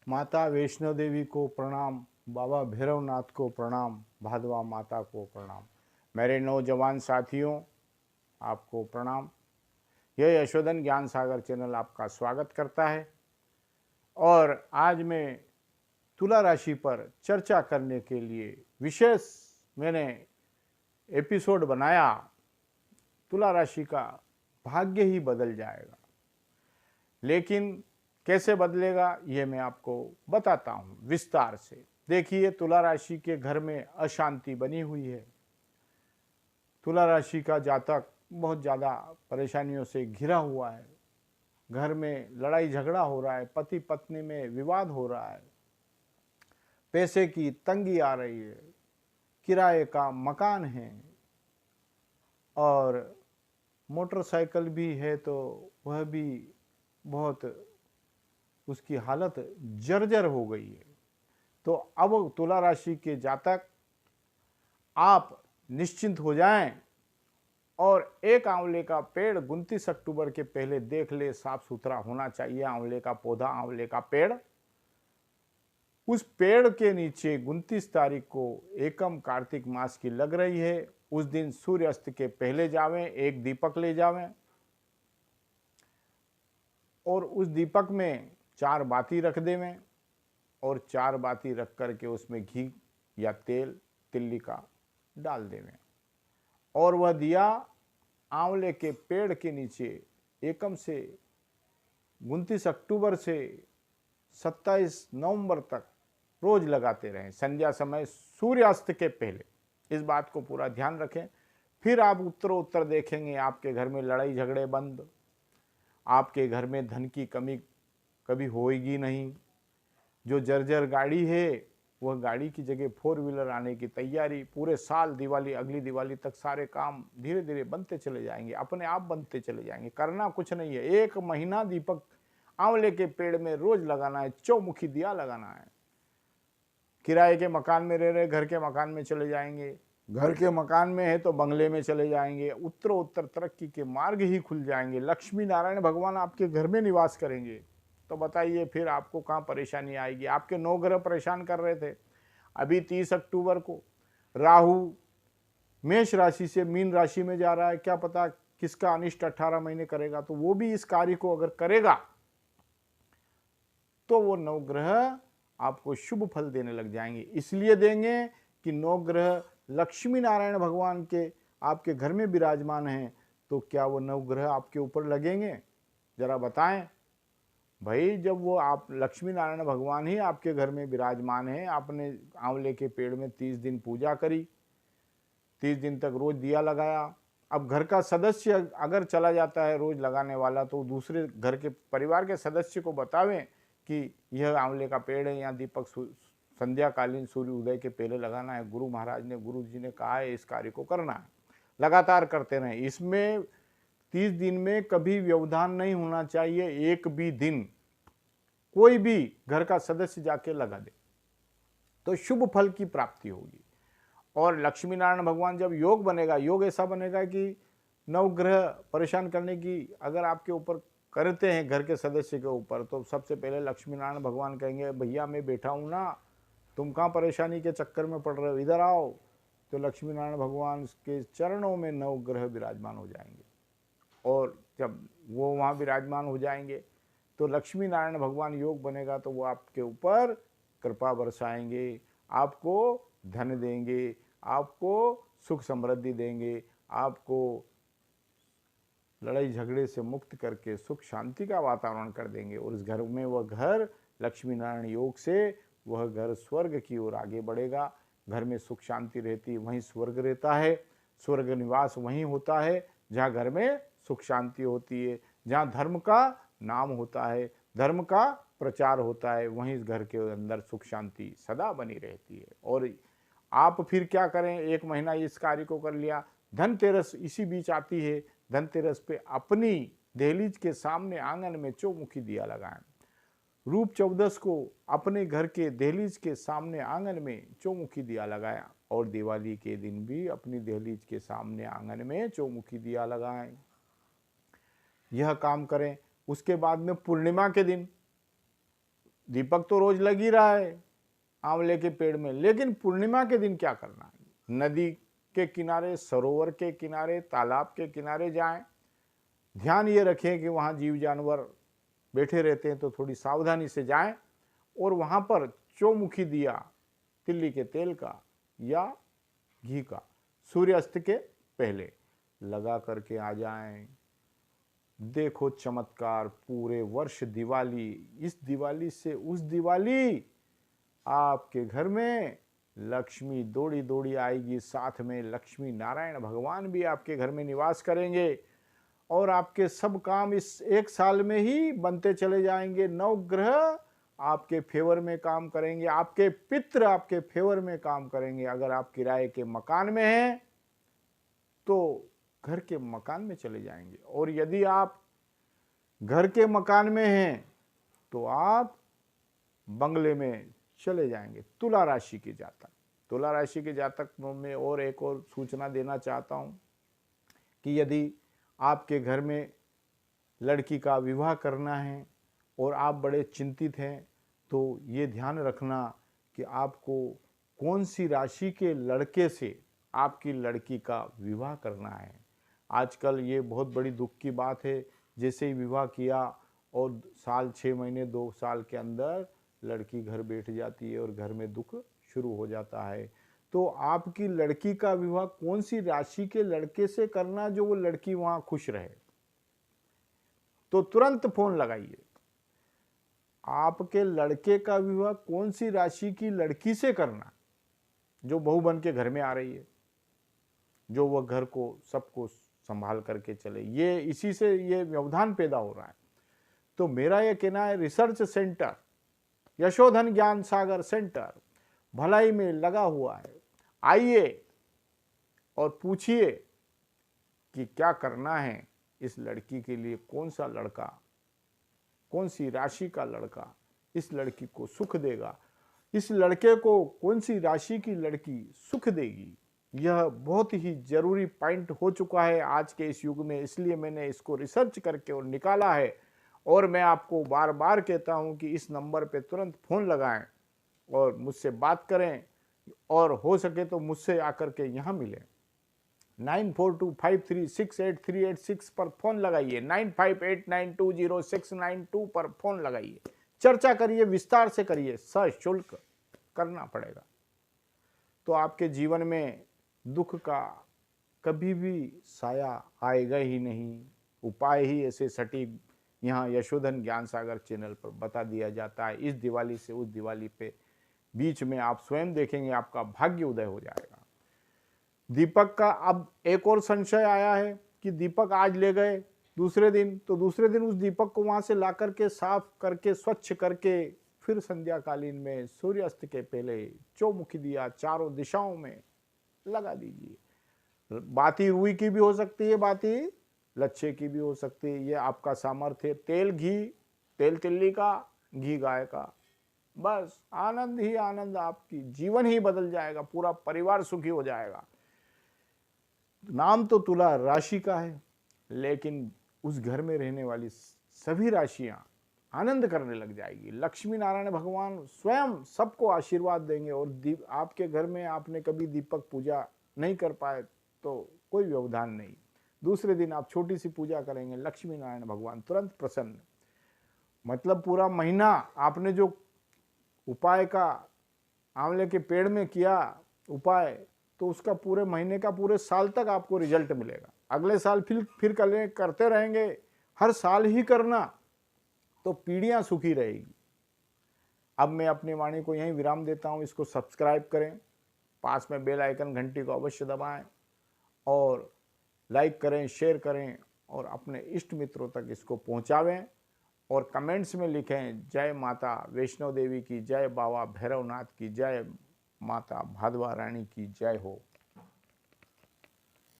माता वैष्णो देवी को प्रणाम, बाबा भैरवनाथ को प्रणाम, भादवा माता को प्रणाम। मेरे नौजवान साथियों, आपको प्रणाम। यह यशोधन ज्ञान सागर चैनल आपका स्वागत करता है और आज मैं तुला राशि पर चर्चा करने के लिए विशेष मैंने एपिसोड बनाया। तुला राशि का भाग्य ही बदल जाएगा, लेकिन कैसे बदलेगा ये मैं आपको बताता हूँ विस्तार से। देखिए, तुला राशि के घर में अशांति बनी हुई है। तुला राशि का जातक बहुत ज़्यादा परेशानियों से घिरा हुआ है। घर में लड़ाई झगड़ा हो रहा है, पति पत्नी में विवाद हो रहा है, पैसे की तंगी आ रही है, किराए का मकान है और मोटरसाइकिल भी है तो वह भी बहुत उसकी हालत जर्जर हो गई है। तो अब तुला राशि के जातक आप निश्चिंत हो जाएं और एक आंवले का पेड़ 29 अक्टूबर के पहले देख ले, साफ सुथरा होना चाहिए आंवले का पौधा, आंवले का पेड़। उस पेड़ के नीचे 29 तारीख को एकम कार्तिक मास की लग रही है। उस दिन सूर्यास्त के पहले जावें, एक दीपक ले जावें और उस दीपक में 4 बाती रख देवें और 4 बाती रख करके उसमें घी या तेल तिल्ली का डाल देवें और वह दिया आंवले के पेड़ के नीचे एकम से 29 अक्टूबर से 27 नवंबर तक रोज लगाते रहें, संध्या समय सूर्यास्त के पहले। इस बात को पूरा ध्यान रखें। फिर आप उत्तरोत्तर देखेंगे आपके घर में लड़ाई झगड़े बंद, आपके घर में धन की कमी कभी होएगी नहीं। जो जर्जर गाड़ी है वह गाड़ी की जगह 4 व्हीलर आने की तैयारी। पूरे साल दिवाली, अगली दिवाली तक सारे काम धीरे धीरे बनते चले जाएंगे, अपने आप बनते चले जाएंगे। करना कुछ नहीं है, 1 महीना दीपक आंवले के पेड़ में रोज लगाना है, चौमुखी दिया लगाना है। किराए के मकान में रह रहे घर के मकान में चले जाएंगे, घर के मकान में है तो बंगले में चले जाएंगे। उत्तरोत्तर तरक्की के मार्ग ही खुल जाएंगे। लक्ष्मी नारायण भगवान आपके घर में निवास करेंगे। तो बताइए फिर आपको कहाँ परेशानी आएगी। आपके 9 ग्रह परेशान कर रहे थे। अभी 30 अक्टूबर को राहु मेष राशि से मीन राशि में जा रहा है। क्या पता किसका अनिष्ट 18 महीने करेगा, तो वो भी इस कार्य को अगर करेगा तो वो 9 ग्रह आपको शुभ फल देने लग जाएंगे। इसलिए देंगे कि 9 ग्रह लक्ष्मी नारायण भगवान के आपके घर में विराजमान हैं। तो क्या वो 9 ग्रह आपके ऊपर लगेंगे? जरा बताएं भाई। जब वो आप लक्ष्मी नारायण भगवान ही आपके घर में विराजमान है, आपने आंवले के पेड़ में 30 दिन पूजा करी, 30 दिन तक रोज दिया लगाया। अब घर का सदस्य अगर चला जाता है रोज लगाने वाला, तो दूसरे घर के परिवार के सदस्य को बतावें कि यह आंवले का पेड़ है, यहाँ दीपक संध्याकालीन सूर्य उदय के पहले लगाना है। गुरु महाराज ने, गुरु जी ने कहा है इस कार्य को करना है। लगातार करते रहें। इसमें 30 दिन में कभी व्यवधान नहीं होना चाहिए। एक भी दिन कोई भी घर का सदस्य जाके लगा दे तो शुभ फल की प्राप्ति होगी। और लक्ष्मी नारायण भगवान जब योग बनेगा, योग ऐसा बनेगा कि 9 ग्रह परेशान करने की अगर आपके ऊपर करते हैं घर के सदस्य के ऊपर, तो सबसे पहले लक्ष्मी नारायण भगवान कहेंगे भैया मैं बैठा हूँ ना, तुम कहाँ परेशानी के चक्कर में पड़ रहे हो, इधर आओ। तो लक्ष्मी नारायण भगवान के चरणों में 9 ग्रह विराजमान हो जाएंगे और जब वो वहाँ विराजमान हो जाएंगे तो लक्ष्मी नारायण भगवान योग बनेगा तो वो आपके ऊपर कृपा बरसाएंगे, आपको धन देंगे, आपको सुख समृद्धि देंगे, आपको लड़ाई झगड़े से मुक्त करके सुख शांति का वातावरण कर देंगे। और इस घर में वह घर लक्ष्मी नारायण योग से वह घर स्वर्ग की ओर आगे बढ़ेगा। घर में सुख शांति रहती है, वहीं स्वर्ग रहता है। स्वर्ग निवास वहीं होता है जहाँ घर में सुख शांति होती है, जहाँ धर्म का नाम होता है, धर्म का प्रचार होता है, वहीं इस घर के अंदर सुख शांति सदा बनी रहती है। और आप फिर क्या करें, 1 महीना इस कार्य को कर लिया। धनतेरस इसी बीच आती है। धनतेरस पे अपनी दहलीज के सामने आंगन में चौमुखी दिया लगाएं। रूप चौदस को अपने घर के दहलीज के सामने आंगन में चौमुखी दिया लगाया और दिवाली के दिन भी अपनी दहलीज के सामने आंगन में चौमुखी दिया लगाएं। यह काम करें। उसके बाद में पूर्णिमा के दिन दीपक तो रोज लग ही रहा है आंवले के पेड़ में, लेकिन पूर्णिमा के दिन क्या करना है? नदी के किनारे, सरोवर के किनारे, तालाब के किनारे जाएं। ध्यान ये रखें कि वहाँ जीव जानवर बैठे रहते हैं, तो थोड़ी सावधानी से जाएं और वहाँ पर चौमुखी दिया तिल्ली के तेल का या घी का सूर्यास्त के पहले लगा करके आ जाएं। देखो चमत्कार, पूरे वर्ष दिवाली, इस दिवाली से उस दिवाली आपके घर में लक्ष्मी दौड़ी दौड़ी आएगी, साथ में लक्ष्मी नारायण भगवान भी आपके घर में निवास करेंगे और आपके सब काम इस एक साल में ही बनते चले जाएंगे। नवग्रह आपके फेवर में काम करेंगे, आपके पितृ आपके फेवर में काम करेंगे। अगर आप किराए के मकान में हैं तो घर के मकान में चले जाएंगे, और यदि आप घर के मकान में हैं तो आप बंगले में चले जाएंगे। तुला राशि के जातक, तुला राशि के जातक में और एक और सूचना देना चाहता हूं कि यदि आपके घर में लड़की का विवाह करना है और आप बड़े चिंतित हैं, तो ये ध्यान रखना कि आपको कौन सी राशि के लड़के से आपकी लड़की का विवाह करना है। आजकल ये बहुत बड़ी दुख की बात है, जैसे ही विवाह किया और साल 6 महीने 2 साल के अंदर लड़की घर बैठ जाती है और घर में दुख शुरू हो जाता है। तो आपकी लड़की का विवाह कौन सी राशि के लड़के से करना जो वो लड़की वहां खुश रहे, तो तुरंत फोन लगाइए। आपके लड़के का विवाह कौन सी राशि की लड़की से करना जो बहू बन के घर में आ रही है, जो वह घर को सबको संभाल करके चले। ये इसी से ये व्यवधान पैदा हो रहा है। तो मेरा ये कहना है, रिसर्च सेंटर यशोधन ज्ञान सागर सेंटर भलाई में लगा हुआ है। आइए और पूछिए कि क्या करना है इस लड़की के लिए, कौन सा लड़का, कौन सी राशि का लड़का इस लड़की को सुख देगा, इस लड़के को कौन सी राशि की लड़की सुख देगी। यह बहुत ही जरूरी पॉइंट हो चुका है आज के इस युग में, इसलिए मैंने इसको रिसर्च करके और निकाला है। और मैं आपको बार बार कहता हूं कि इस नंबर पे तुरंत फोन लगाएं और मुझसे बात करें, और हो सके तो मुझसे आकर के यहाँ मिलें। 9425368386 पर फोन लगाइए, 9589200692 पर फोन लगाइए। चर्चा करिए, विस्तार से करिए, सशुल्क करना पड़ेगा। तो आपके जीवन में दुख का कभी भी साया आएगा ही नहीं। उपाय ही ऐसे सटीक यहाँ यशोधन ज्ञान सागर चैनल पर बता दिया जाता है। इस दिवाली से उस दिवाली पे बीच में आप स्वयं देखेंगे आपका भाग्य उदय हो जाएगा। दीपक का अब एक और संशय आया है कि दीपक आज ले गए दूसरे दिन, तो दूसरे दिन उस दीपक को वहां से ला करके साफ करके स्वच्छ करके फिर संध्या कालीन में सूर्यास्त के पहले चौमुखी दिया चारों दिशाओं में लगा दीजिए। बाती रुई की भी हो सकती है, बाती लच्छे की भी हो सकती है, ये आपका सामर्थ्य। तेल घी, तेल तिल्ली का, घी गाय का, बस आनंद ही आनंद, आपकी जीवन ही बदल जाएगा, पूरा परिवार सुखी हो जाएगा। नाम तो तुला राशि का है, लेकिन उस घर में रहने वाली सभी राशियां आनंद करने लग जाएगी। लक्ष्मी नारायण भगवान स्वयं सबको आशीर्वाद देंगे। और आपके घर में आपने कभी दीपक पूजा नहीं कर पाए तो कोई व्यवधान नहीं, दूसरे दिन आप छोटी सी पूजा करेंगे, लक्ष्मी नारायण भगवान तुरंत प्रसन्न। मतलब पूरा महीना आपने जो उपाय का आंवले के पेड़ में किया उपाय, तो उसका पूरे महीने का पूरे साल तक आपको रिजल्ट मिलेगा। अगले साल फिर करते रहेंगे, हर साल ही करना, तो पीढ़ियां सुखी रहेगी। अब मैं अपनी वाणी को यहीं विराम देता हूं। इसको सब्सक्राइब करें, पास में बेल आइकन घंटी को अवश्य दबाएं और लाइक करें, शेयर करें और अपने इष्ट मित्रों तक इसको पहुंचावें। और कमेंट्स में लिखें, जय माता वैष्णो देवी की जय, बाबा भैरवनाथ की जय, माता भादवा रानी की जय हो।